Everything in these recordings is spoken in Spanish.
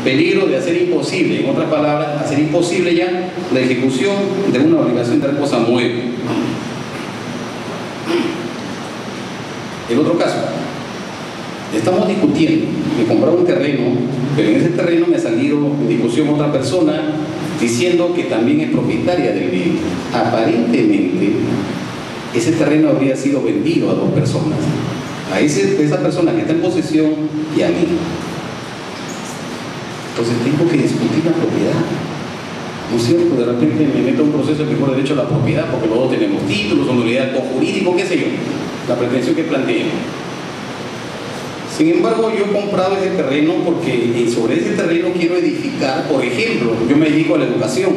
peligro de hacer imposible, en otras palabras, hacer imposible ya la ejecución de una obligación de reposa mueble. El otro caso, estamos discutiendo de comprar un terreno, pero en ese terreno me ha salido en discusión otra persona diciendo que también es propietaria del bien. Aparentemente, ese terreno habría sido vendido a dos personas, a esa persona que está en posesión y a mí. Entonces tengo que discutir la propiedad, ¿no es cierto? De repente me meto a un proceso de mejor derecho a la propiedad porque los dos tenemos títulos, honorabilidad jurídico, qué sé yo, la pretensión que planteé. Sin embargo, yo he comprado ese terreno porque sobre ese terreno quiero edificar, por ejemplo, yo me dedico a la educación,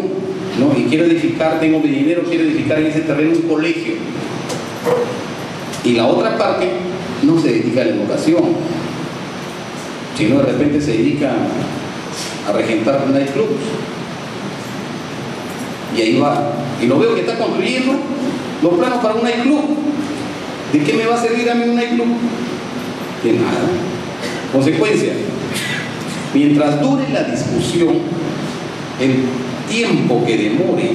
¿no? Y quiero edificar, tengo mi dinero, quiero edificar en ese terreno un colegio. Y la otra parte no se dedica a la educación, sino de repente se dedica a regentar nightclubs. Y ahí va. Y lo veo que está construyendo los planos para un nightclub. ¿De qué me va a servir a mí un nightclub? De nada. Consecuencia, mientras dure la discusión, el tiempo que demore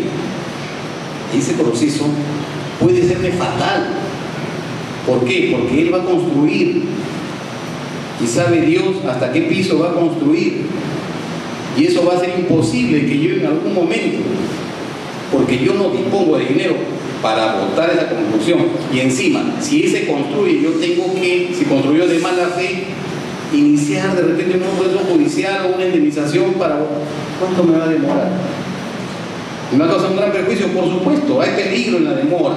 ese proceso puede serme fatal. ¿Por qué? Porque él va a construir y sabe Dios hasta qué piso va a construir, y eso va a ser imposible que yo en algún momento, porque yo no dispongo de dinero para botar esa construcción, y encima, si él se construye, yo tengo que, si construyó de mala fe, iniciar de repente un proceso judicial o una indemnización para... ¿Cuánto me va a demorar? Me va a causar un gran perjuicio, por supuesto, hay peligro en la demora.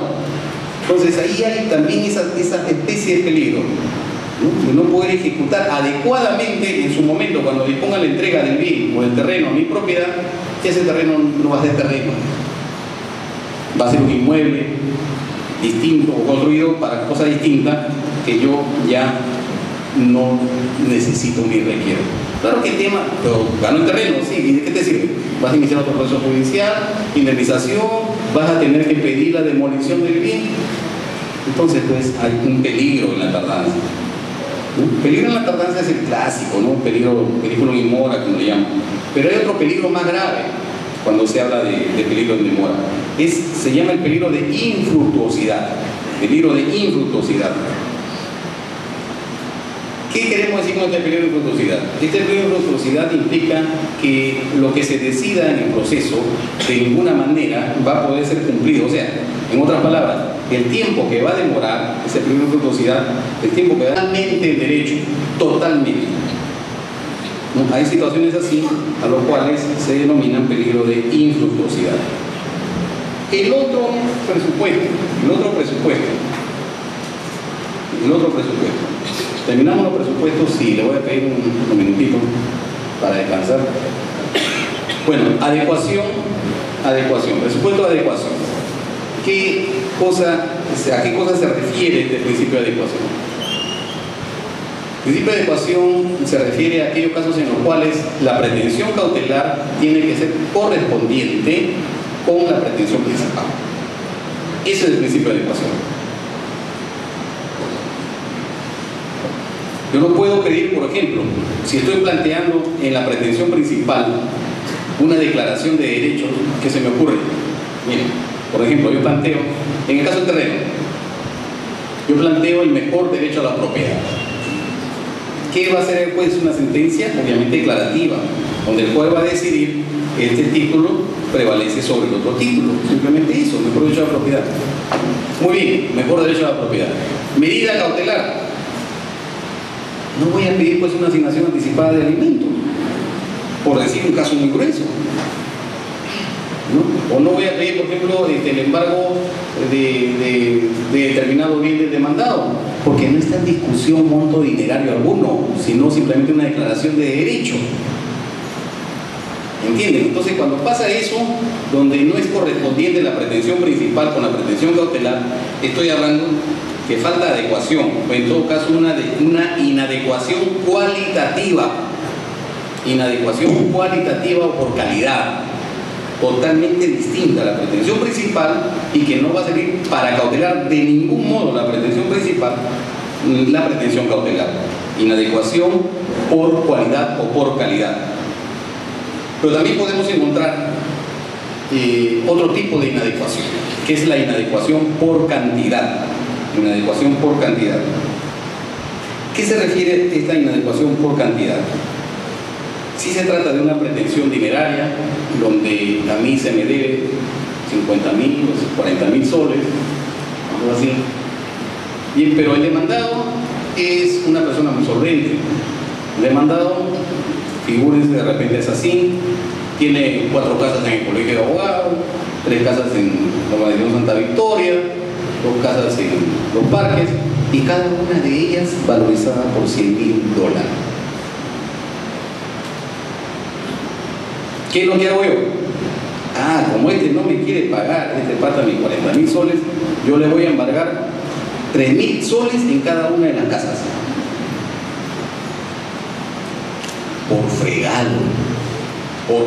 Entonces ahí hay también esa especie de peligro, ¿no? De no poder ejecutar adecuadamente en su momento, cuando disponga la entrega del bien o del terreno a mi propiedad, que ese terreno no va a ser terreno, va a ser un inmueble distinto o construido para cosa distinta que yo ya no necesito ni requiero. Claro que el tema, pero gano el terreno, sí, ¿y de qué te sirve? Vas a iniciar otro proceso judicial, indemnización, vas a tener que pedir la demolición del bien. Entonces, pues, hay un peligro en la tardanza. ¿No? Peligro en la tardanza es el clásico, ¿no? Peligro in mora, como le llaman. Pero hay otro peligro más grave cuando se habla de peligro en demora. Se llama el peligro de infructuosidad. Peligro de infructuosidad. ¿Qué queremos decir con este peligro de infructuosidad? Este peligro de infructuosidad implica que lo que se decida en el proceso de ninguna manera va a poder ser cumplido. O sea, en otras palabras, el tiempo que va a demorar ese peligro de infructuosidad, el tiempo que va totalmente en derecho, totalmente. ¿No? Hay situaciones así a los cuales se denominan peligro de infructuosidad. El otro presupuesto. Terminamos los presupuestos, sí, le voy a pedir un minutito para descansar. Bueno, adecuación, presupuesto de adecuación. ¿A qué cosa se refiere este principio de adecuación? El principio de adecuación se refiere a aquellos casos en los cuales la pretensión cautelar tiene que ser correspondiente con la pretensión principal. Ese es el principio de adecuación. Yo no puedo pedir, por ejemplo, si estoy planteando en la pretensión principal una declaración de derechos, ¿qué se me ocurre? Miren, por ejemplo, yo planteo, en el caso del terreno, yo planteo el mejor derecho a la propiedad. ¿Qué va a hacer el juez? Una sentencia, obviamente declarativa, donde el juez va a decidir que este título prevalece sobre el otro título. Simplemente eso, mejor derecho a la propiedad. Muy bien, mejor derecho a la propiedad. Medida cautelar. No voy a pedir pues una asignación anticipada de alimentos, por decir un caso muy grueso, ¿no? O no voy a pedir, por ejemplo, el embargo de determinado bien del demandado, porque no está en discusión monto dinerario alguno, sino simplemente una declaración de derecho. ¿Entienden? Entonces, cuando pasa eso, donde no es correspondiente la pretensión principal con la pretensión cautelar, estoy hablando que falta adecuación, o en todo caso una inadecuación cualitativa. Inadecuación cualitativa o por calidad, totalmente distinta a la pretensión principal, y que no va a servir para cautelar de ningún modo la pretensión principal, la pretensión cautelar. Inadecuación por cualidad o por calidad. Pero también podemos encontrar otro tipo de inadecuación, que es la inadecuación por cantidad. Inadecuación por cantidad. ¿Qué se refiere a esta inadecuación por cantidad? Si se trata de una pretensión dineraria, donde a mí se me debe 50.000 o 40.000 soles, algo así. Bien, pero el demandado es una persona muy solvente. El demandado, figúrense, de repente es así, tiene 4 casas en el colegio de abogados, 3 casas en la Organización Santa Victoria, 2 casas en Los Parques, y cada una de ellas valorizada por $100.000. ¿Qué es lo que hago yo? Como este no me quiere pagar, este pata mis 40.000 soles, yo le voy a embargar 3.000 soles en cada una de las casas. Por fregado, por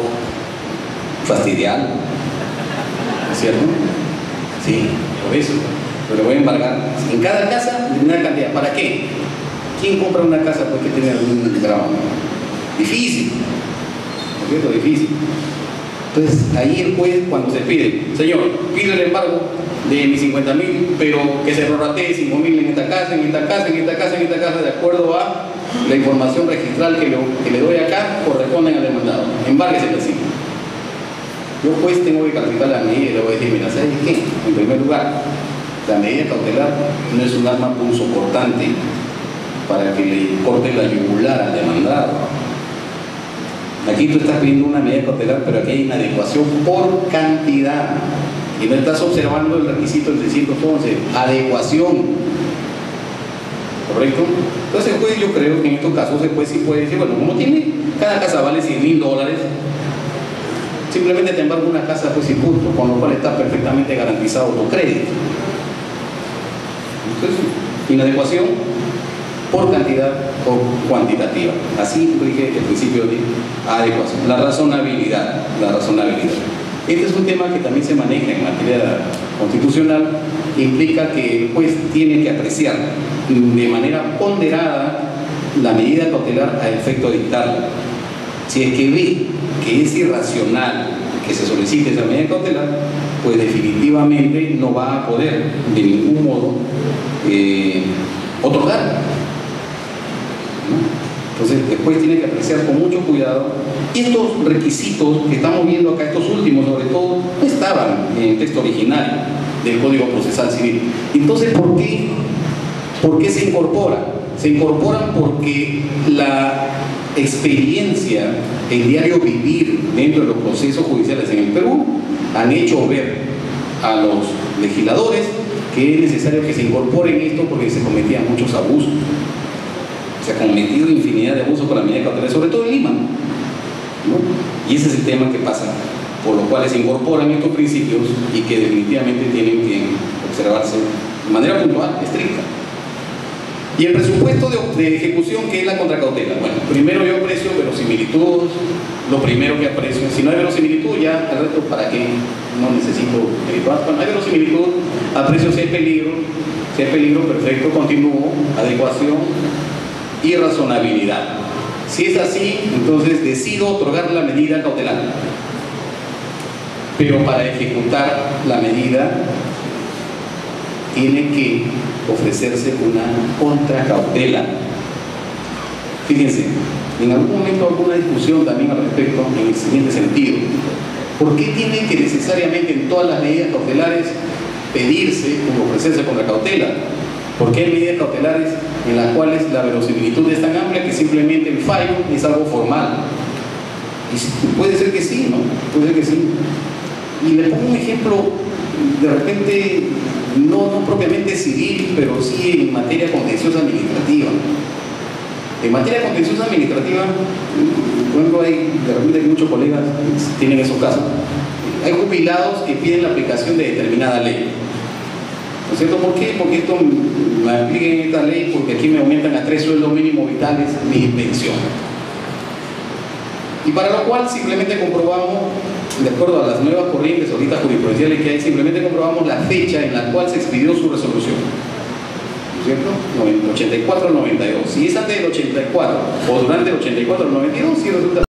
fastidiarlo, ¿es cierto? Sí, por eso. Pero le voy a embargar en cada casa una cantidad. ¿Para qué? ¿Quién compra una casa porque tiene algún gravamen? Difícil, ¿no es cierto? Difícil. Entonces ahí el juez, cuando se pide, señor, pido el embargo de mis 50.000, pero que se prorratee 5.000 en esta casa, en esta casa, en esta casa, en esta casa, de acuerdo a la información registral que le doy acá, corresponden al demandado. Embárguese así. Yo pues tengo que calificar la medida y le voy a decir, mira, ¿sabes qué? En primer lugar, la medida cautelar no es un arma punzocortante para que le corte la yugular al demandado. Aquí tú estás pidiendo una medida cautelar, pero aquí hay inadecuación por cantidad. Y no estás observando el requisito del 611, adecuación. ¿Correcto? Entonces el juez, yo creo que en estos casos el juez sí puede decir, bueno, como tiene, cada casa vale $100.000, simplemente te embargo una casa pues sin punto, con lo cual está perfectamente garantizado tu crédito. Entonces, inadecuación por cantidad o cuantitativa. Así rige el principio de adecuación. La razonabilidad. Este es un tema que también se maneja en materia constitucional. Implica que el juez tiene que apreciar de manera ponderada la medida cautelar a efecto de dictarla. Si es que ve que es irracional que se solicite esa medida cautelar, pues definitivamente no va a poder de ningún modo otorgarla. Entonces después tiene que apreciar con mucho cuidado. Y estos requisitos que estamos viendo acá, estos últimos sobre todo, no estaban en el texto original del Código Procesal Civil. Entonces, ¿por qué se incorporan? Se incorporan porque la experiencia, el diario vivir dentro de los procesos judiciales en el Perú han hecho ver a los legisladores que es necesario que se incorporen esto porque se cometían muchos abusos. Se ha cometido infinidad de abusos con la medida cautelar, sobre todo en Lima, ¿no? Y ese es el tema que pasa, por lo cual se incorporan estos principios y que definitivamente tienen que observarse de manera puntual, estricta. Y el presupuesto de ejecución, que es la contracautela. Bueno, primero yo aprecio verosimilitud, lo primero que aprecio. Si no hay verosimilitud, ya el resto, ¿para qué? No necesito verificar. Cuando hay verosimilitud, aprecio si hay peligro, perfecto, continúo, adecuación y razonabilidad. Si es así, entonces decido otorgar la medida cautelar. Pero para ejecutar la medida tiene que ofrecerse una contracautela. Fíjense, en algún momento alguna discusión también al respecto en el siguiente sentido. ¿Por qué tiene que necesariamente en todas las medidas cautelares pedirse o ofrecerse contracautela? Porque hay medidas cautelares en las cuales la verosimilitud es tan amplia que simplemente el fallo es algo formal. Y puede ser que sí, ¿no? Puede ser que sí. Y le pongo un ejemplo, de repente, no propiamente civil, pero sí en materia contenciosa administrativa. En materia contenciosa administrativa, por ejemplo, de repente hay muchos colegas que tienen esos casos. Hay jubilados que piden la aplicación de determinada ley. ¿No es cierto? ¿Por qué? Porque esto me apliquen esta ley, porque aquí me aumentan a 3 sueldos mínimos vitales mi pensión. Y para lo cual simplemente comprobamos, de acuerdo a las nuevas corrientes ahorita jurisprudenciales que hay, simplemente comprobamos la fecha en la cual se expidió su resolución. ¿No es cierto? 84 al 92. Si es antes del 84 o durante el 84 al 92, sí resulta